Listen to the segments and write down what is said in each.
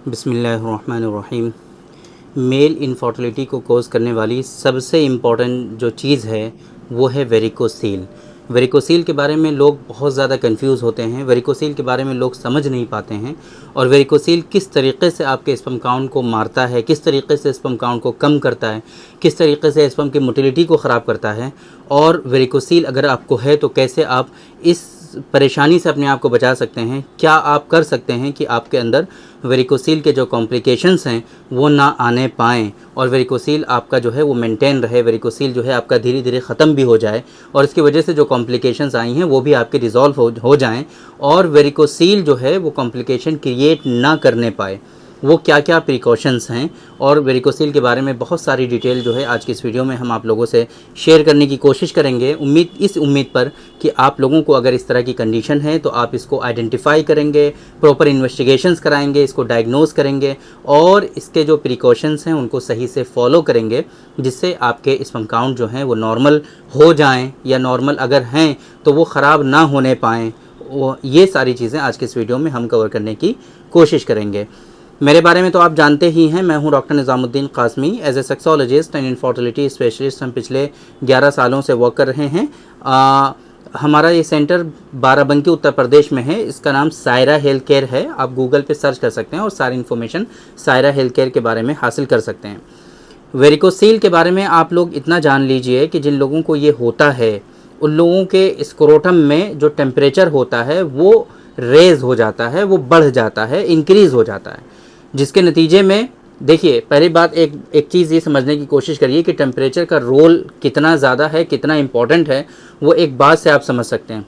बिस्मिल्लाहिर्रहमानिर्रहीम। Male infertility को cause करने वाली सबसे इम्पॉर्टेंट जो चीज़ है वो है वेरिकोसील। वेरिकोसील के बारे में लोग बहुत ज़्यादा कंफ्यूज होते हैं, वेरिकोसील के बारे में लोग समझ नहीं पाते हैं। और वेरिकोसील किस तरीक़े से आपके स्पर्म काउंट को मारता है, किस तरीक़े से स्पर्म काउंट को कम करता है, किस तरीक़े से स्पर्म की मोटिलिटी को ख़राब करता है, और वेरिकोसील अगर आपको है तो कैसे आप इस परेशानी से अपने आप को बचा सकते हैं, क्या आप कर सकते हैं कि आपके अंदर वेरिकोसील के जो कॉम्प्लिकेशंस हैं वो ना आने पाएँ और वेरिकोसील आपका जो है वो मेंटेन रहे, वेरिकोसील जो है आपका धीरे धीरे ख़त्म भी हो जाए और इसकी वजह से जो कॉम्प्लिकेशंस आई हैं वो भी आपके रिज़ॉल्व हो जाएँ और वेरिकोसील जो है वो कॉम्प्लिकेशन क्रिएट ना करने पाए। वो क्या क्या प्रिकॉशंस हैं और वेरिकोसील के बारे में बहुत सारी डिटेल जो है आज की इस वीडियो में हम आप लोगों से शेयर करने की कोशिश करेंगे। इस उम्मीद पर कि आप लोगों को अगर इस तरह की कंडीशन है तो आप इसको आइडेंटिफाई करेंगे, प्रॉपर इन्वेस्टिगेशंस कराएंगे, इसको डायग्नोज करेंगे और इसके जो प्रिकॉशंस हैं उनको सही से फॉलो करेंगे, जिससे आपके स्पर्म काउंट जो हैं वो नॉर्मल हो जाएँ या नॉर्मल अगर हैं तो वो ख़राब ना होने पाएँ। ये सारी चीज़ें आज के इस वीडियो में हम कवर करने की कोशिश करेंगे। मेरे बारे में तो आप जानते ही हैं, मैं हूं doctor Nizamuddin Qasmi. As a sexologist and infertility specialist हम पिछले 11 सालों से वर्क कर रहे हैं। हमारा ये सेंटर बाराबंकी उत्तर प्रदेश में है। इसका नाम सायरा हेल्थ केयर है। आप गूगल पे सर्च कर सकते हैं और सारी इन्फॉर्मेशन सायरा हेल्थ केयर के बारे में हासिल कर सकते हैं। वेरिकोसील के बारे में आप लोग इतना जान लीजिए कि जिन लोगों को ये होता है उन लोगों के स्क्रोटम में जो टेम्परेचर होता है वो रेज़ हो जाता है, वो बढ़ जाता है, इंक्रीज़ हो जाता है, जिसके नतीजे में देखिए पहली बात एक चीज़ ये समझने की कोशिश करिए कि टेम्परेचर का रोल कितना ज़्यादा है, कितना इम्पॉर्टेंट है। वो एक बात से आप समझ सकते हैं,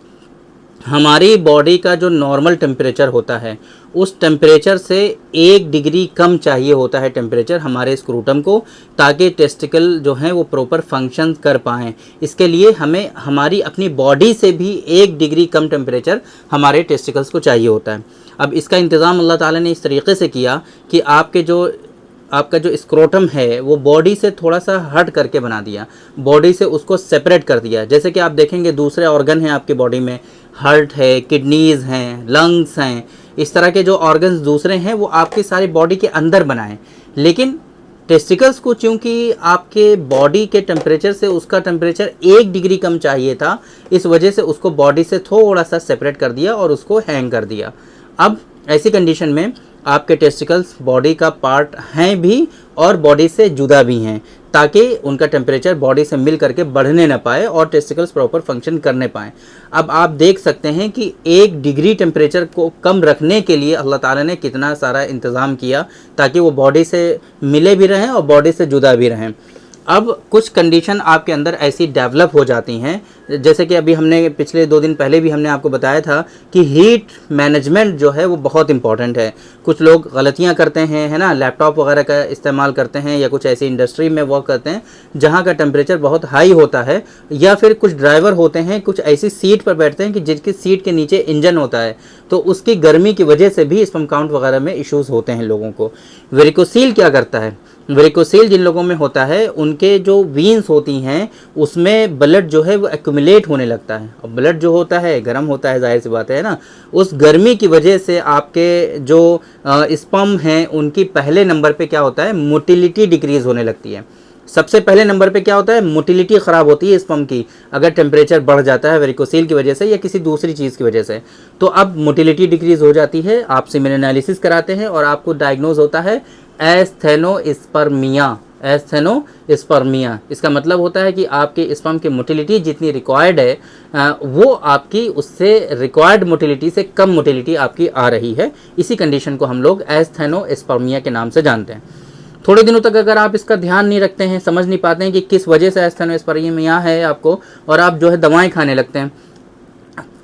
हमारी बॉडी का जो नॉर्मल टेम्परेचर होता है उस टेम्परेचर से 1 डिग्री कम चाहिए होता है टेम्परेचर हमारे स्क्रूटम को, ताकि टेस्टिकल जो हैं वो प्रॉपर फंक्शन कर पाएँ। इसके लिए हमें हमारी अपनी बॉडी से भी 1 डिग्री कम टेम्परेचर हमारे टेस्टिकल्स को चाहिए होता है। अब इसका इंतज़ाम अल्लाह ताला ने इस तरीके से किया कि आपका जो स्क्रोटम है वो बॉडी से थोड़ा सा हट करके बना दिया, बॉडी से उसको सेपरेट कर दिया। जैसे कि आप देखेंगे दूसरे ऑर्गन हैं आपकी बॉडी में, हार्ट है, किडनीज़ हैं, लंग्स हैं, इस तरह के जो ऑर्गन्स दूसरे हैं वो आपकी सारी बॉडी के अंदर बनाएं। लेकिन टेस्टिकल्स को चूँकि आपके बॉडी के टेम्परेचर से उसका टेम्परेचर 1 डिग्री कम चाहिए था, इस वजह से उसको बॉडी से थोड़ा सा सेपरेट कर दिया और उसको हैंग कर दिया। अब ऐसी कंडीशन में आपके टेस्टिकल्स बॉडी का पार्ट हैं भी और बॉडी से जुदा भी हैं, ताकि उनका टेम्परेचर बॉडी से मिल करके बढ़ने ना पाए और टेस्टिकल्स प्रॉपर फंक्शन करने पाएँ। अब आप देख सकते हैं कि 1 डिग्री टेम्परेचर को कम रखने के लिए अल्लाह ताला ने कितना सारा इंतज़ाम किया ताकि वो बॉडी से मिले भी रहें और बॉडी से जुदा भी रहें। अब कुछ कंडीशन आपके अंदर ऐसी डेवलप हो जाती हैं, जैसे कि अभी हमने पिछले 2 दिन पहले भी हमने आपको बताया था कि हीट मैनेजमेंट जो है वो बहुत इंपॉर्टेंट है। कुछ लोग गलतियां करते हैं, है ना, लैपटॉप वगैरह का इस्तेमाल करते हैं या कुछ ऐसी इंडस्ट्री में वर्क करते हैं जहां का टेम्परेचर बहुत हाई होता है, या फिर कुछ ड्राइवर होते हैं कुछ ऐसी सीट पर बैठते हैं कि जिसकी सीट के नीचे इंजन होता है, तो उसकी गर्मी की वजह से भी स्पर्म काउंट वगैरह में इश्यूज़ होते हैं लोगों को। वेरिकोसील क्या करता है, वेरिकोसील जिन लोगों में होता है उनके जो वीन्स होती हैं उसमें ब्लड जो है वो एक्यूमुलेट होने लगता है, और ब्लड जो होता है गर्म होता है, जाहिर सी बात है ना। उस गर्मी की वजह से आपके जो स्पर्म हैं उनकी पहले नंबर पे क्या होता है, मोटिलिटी डिक्रीज़ होने लगती है। सबसे पहले नंबर पे क्या होता है, मोटिलिटी ख़राब होती है स्पर्म की अगर टेम्परेचर बढ़ जाता है वेरिकोसील की वजह से या किसी दूसरी चीज़ की वजह से। तो अब मोटिलिटी डिक्रीज़ हो जाती है, आप सीमेन एनालिसिस कराते हैं और आपको डायग्नोज होता है एस्थेनोस्पर्मिया। एस्थेनोस्पर्मिया इसका मतलब होता है कि आपके स्पर्म की मोटिलिटी जितनी रिक्वायर्ड है वो आपकी उससे रिक्वायर्ड मोटिलिटी से कम मोटिलिटी आपकी आ रही है। इसी कंडीशन को हम लोग एस्थेनोस्पर्मिया के नाम से जानते हैं। थोड़े दिनों तक अगर आप इसका ध्यान नहीं रखते हैं, समझ नहीं पाते हैं कि किस वजह से एस्थेनोस्पर्मिया है आपको, और आप जो है दवाएं खाने लगते हैं,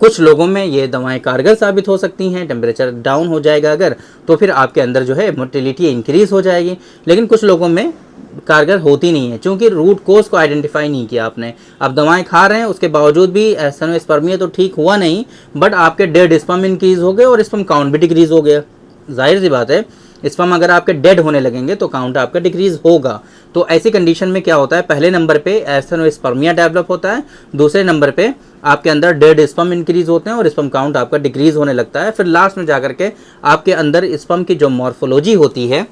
कुछ लोगों में ये दवाएं कारगर साबित हो सकती हैं, टेम्परेचर डाउन हो जाएगा अगर तो फिर आपके अंदर जो है मोटिलिटी इंक्रीज़ हो जाएगी। लेकिन कुछ लोगों में कारगर होती नहीं है, क्योंकि रूट कोज को आइडेंटिफाई नहीं किया आपने। आप दवाएं खा रहे हैं उसके बावजूद भी एस्थेनोस्पर्मिया तो ठीक हुआ नहीं, बट आपके डेड स्पर्म इंक्रीज़ हो गए और स्पर्म काउंट भी डिक्रीज़ हो गया। जाहिर सी बात है स्पर्म अगर आपके डेड होने लगेंगे तो काउंट आपका डिक्रीज होगा। तो ऐसी कंडीशन में क्या होता है, पहले नंबर पे एस्थेनोस्पर्मिया डेवलप होता है, दूसरे नंबर पे आपके अंदर डेड स्पर्म इंक्रीज होते हैं और स्पर्म काउंट आपका डिक्रीज होने लगता है। फिर लास्ट में जाकर के आपके अंदर स्पर्म की जो मॉर्फोलॉजी होती है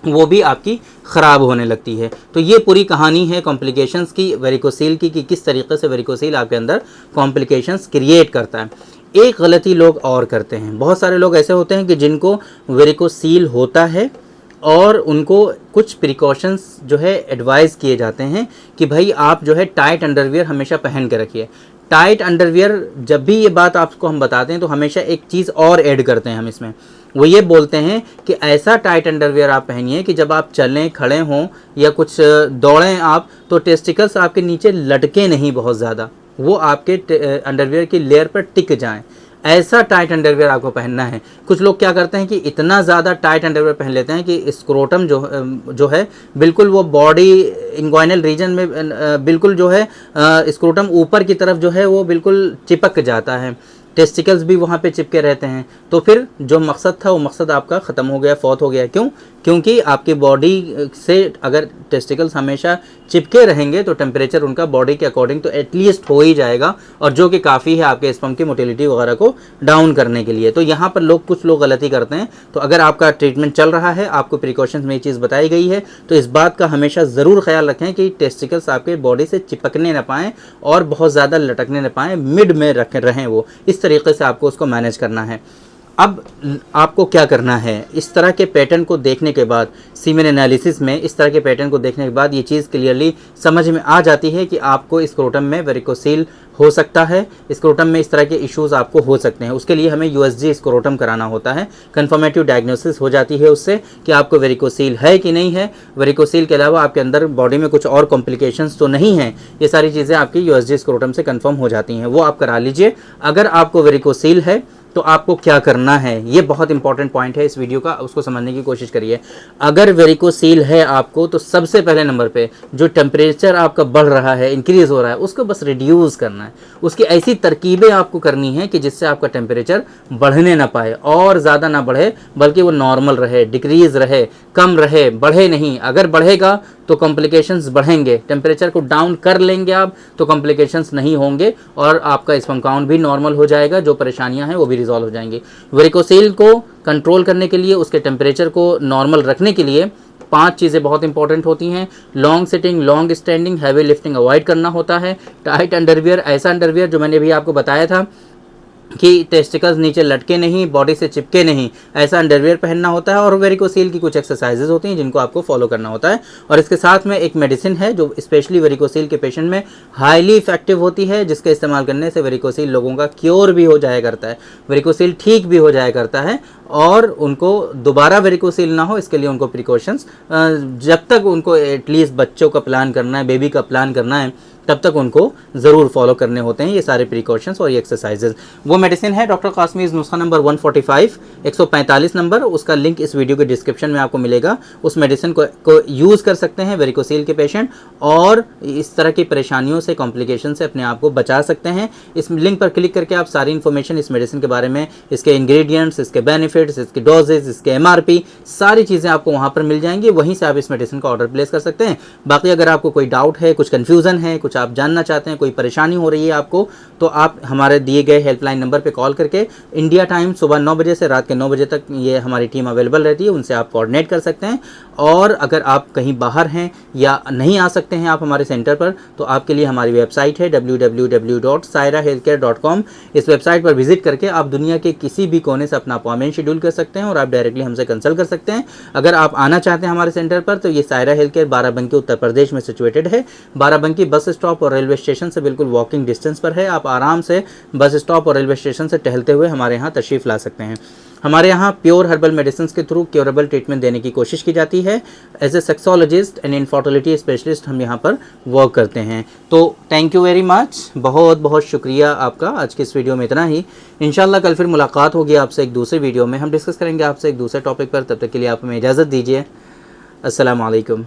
वो भी आपकी ख़राब होने लगती है। तो ये पूरी कहानी है कॉम्प्लिकेशंस की वेरिकोसील की, कि किस तरीके से वेरिकोसील आपके अंदर कॉम्प्लिकेशंस क्रिएट करता है। एक गलती लोग और करते हैं, बहुत सारे लोग ऐसे होते हैं कि जिनको वेरिकोसील होता है और उनको कुछ प्रिकॉशंस जो है एडवाइस किए जाते हैं कि भाई आप जो है टाइट अंडरवियर हमेशा पहन के रखिए। टाइट अंडरवियर जब भी ये बात आपको हम बताते हैं तो हमेशा एक चीज़ और ऐड करते हैं हम इसमें, वो ये बोलते हैं कि ऐसा टाइट अंडरवियर आप पहनिए कि जब आप चलें, खड़े हों या कुछ दौड़ें आप, तो टेस्टिकल्स आपके नीचे लटके नहीं बहुत ज़्यादा, वो आपके अंडरवियर की लेयर पर टिक जाएं। ऐसा टाइट अंडरवियर आपको पहनना है। कुछ लोग क्या करते हैं कि इतना ज़्यादा टाइट अंडरवियर पहन लेते हैं कि स्क्रोटम जो है बिल्कुल वो बॉडी इंग्वाइनल रीजन में बिल्कुल जो है स्क्रोटम ऊपर की तरफ जो है वो बिल्कुल चिपक जाता है, टेस्टिकल्स भी वहाँ पे चिपके रहते हैं। तो फिर जो मकसद था वो मकसद आपका ख़त्म हो गया, फौत हो गया। क्यों? क्योंकि आपकी बॉडी से अगर टेस्टिकल्स हमेशा चिपके रहेंगे तो टेम्परेचर उनका बॉडी के अकॉर्डिंग तो एटलीस्ट हो ही जाएगा, और जो कि काफ़ी है आपके स्पर्म की मोटिलिटी वगैरह को डाउन करने के लिए। तो यहाँ पर कुछ लोग गलती करते हैं। तो अगर आपका ट्रीटमेंट चल रहा है, आपको प्रिकॉशंस में ये चीज़ बताई गई है, तो इस बात का हमेशा ज़रूर ख्याल रखें कि टेस्टिकल्स आपके बॉडी से चिपकने ना पाएँ और बहुत ज़्यादा लटकने ना पाएँ, मिड में रहें वो। इस तरीके से आपको उसको मैनेज करना है। अब आपको क्या करना है, इस तरह के पैटर्न को देखने के बाद, सीमेन एनालिसिस में इस तरह के पैटर्न को देखने के बाद ये चीज़ क्लियरली समझ में आ जाती है कि आपको स्क्रोटम में वेरिकोसील हो सकता है, स्क्रोटम में इस तरह के इश्यूज आपको हो सकते हैं। उसके लिए हमें यूएसजी स्क्रोटम कराना होता है, कंफर्मेटिव डायग्नोसिस हो जाती है उससे कि आपको वेरिकोसील है कि नहीं है। वेरिकोसील के अलावा आपके अंदर बॉडी में कुछ और कॉम्प्लिकेशंस तो नहीं हैं, ये सारी चीज़ें आपकी यूएसजी स्क्रोटम से कंफर्म हो जाती हैं, वो आप करा लीजिए। अगर आपको वेरिकोसील है तो आपको क्या करना है, ये बहुत इंपॉर्टेंट पॉइंट है इस वीडियो का, उसको समझने की कोशिश करिए। अगर वेरिकोसील है आपको तो सबसे पहले नंबर पे जो टेम्परेचर आपका बढ़ रहा है, इंक्रीज़ हो रहा है, उसको बस रिड्यूस करना है। उसकी ऐसी तरकीबें आपको करनी है कि जिससे आपका टेम्परेचर बढ़ने ना पाए, और ज़्यादा ना बढ़े, बल्कि वो नॉर्मल रहे, डिक्रीज़ रहे, कम रहे, बढ़े नहीं। अगर बढ़ेगा तो कॉम्प्लिकेशंस बढ़ेंगे, टेम्परेचर को डाउन कर लेंगे आप तो कॉम्प्लिकेशंस नहीं होंगे और आपका स्पर्म काउंट भी नॉर्मल हो जाएगा, जो परेशानियां हैं वो भी रिजॉल्व हो जाएंगी। वेरिकोसील को कंट्रोल करने के लिए, उसके टेम्परेचर को नॉर्मल रखने के लिए 5 चीज़ें बहुत इंपॉर्टेंट होती हैं। Long sitting, long standing, heavy lifting avoid करना होता है। टाइट अंडरवियर, ऐसा अंडरवियर जो मैंने अभी आपको बताया था कि टेस्टिकल्स नीचे लटके नहीं, बॉडी से चिपके नहीं, ऐसा अंडरवियर पहनना होता है। और वेरिकोसील की कुछ एक्सरसाइजेज होती हैं जिनको आपको फॉलो करना होता है। और इसके साथ में एक मेडिसिन है जो स्पेशली वेरिकोसील के पेशेंट में हाईली इफेक्टिव होती है, जिसके इस्तेमाल करने से वेरिकोसील लोगों का क्योर भी हो जाया करता है, वेरिकोसील ठीक भी हो जाया करता है, और उनको दोबारा वेरिकोसील ना हो इसके लिए उनको प्रिकॉशंस, जब तक उनको एटलीस्ट बच्चों का प्लान करना है, बेबी का प्लान करना है, तब तक उनको ज़रूर फॉलो करने होते हैं ये सारे प्रिकॉशंस और ये एक्सरसाइजेज। वो मेडिसिन है डॉक्टर कासमीज़ नुस्खा नंबर 145, 145 नंबर, उसका लिंक इस वीडियो के डिस्क्रिप्शन में आपको मिलेगा। उस मेडिसिन को यूज़ कर सकते हैं वेरिकोसील के पेशेंट, और इस तरह की परेशानियों से, कॉम्प्लिकेशन से अपने आप को बचा सकते हैं। इस लिंक पर क्लिक करके आप सारी इन्फॉर्मेशन इस मेडिसिन के बारे में, इसके इंग्रेडिएंट्स, इसके बेनिफिट्स, इसके डोजेज, इसके MRP, सारी चीज़ें आपको वहाँ पर मिल जाएंगी। वहीं से आप इस मेडिसिन का ऑर्डर प्लेस कर सकते हैं। बाकी अगर आपको कोई डाउट है, कुछ कन्फ्यूज़न है, कुछ आप जानना चाहते हैं, कोई परेशानी हो रही है आपको, तो आप हमारे दिए गए हेल्पलाइन नंबर पे कॉल करके इंडिया टाइम सुबह 9 बजे से रात के 9 बजे तक ये हमारी टीम अवेलेबल रहती है, उनसे आप कोऑर्डिनेट कर सकते हैं। और अगर आप कहीं बाहर हैं या नहीं आ सकते हैं आप हमारे सेंटर पर, तो आपके लिए हमारी वेबसाइट है www.sairahealthcare.com। इस वेबसाइट पर विजिट करके आप दुनिया के किसी भी कोने से अपना अपॉइंटमेंट शेड्यूल कर सकते हैं और आप डायरेक्टली हमसे कंसल्ट कर सकते हैं। अगर आप आना चाहते हैं हमारे सेंटर पर, तो ये सायरा हेल्थ केयर बाराबंकी उत्तर प्रदेश में सिचुएटेड है। बाराबंकी बस स्टॉप और रेलवे स्टेशन से बिल्कुल वॉकिंग डिस्टेंस पर है। आप आराम से बस स्टॉप और रेलवे स्टेशन से टहलते हुए हमारे यहाँ तशरीफ़ ला सकते हैं। हमारे यहाँ प्योर हर्बल मेडिसिन के थ्रू क्योरेबल ट्रीटमेंट देने की कोशिश की जाती है। As a sexologist and infertility specialist हम यहाँ पर वर्क करते हैं। तो थैंक यू वेरी मच, बहुत बहुत शुक्रिया आपका। आज की इस वीडियो में इतना ही। इंशाल्लाह कल फिर मुलाकात होगी आपसे एक दूसरे वीडियो में, हम डिस्कस करेंगे आपसे एक दूसरे टॉपिक पर। तब तक के लिए आप हमें इजाज़त दीजिए। अस्सलाम वालेकुम।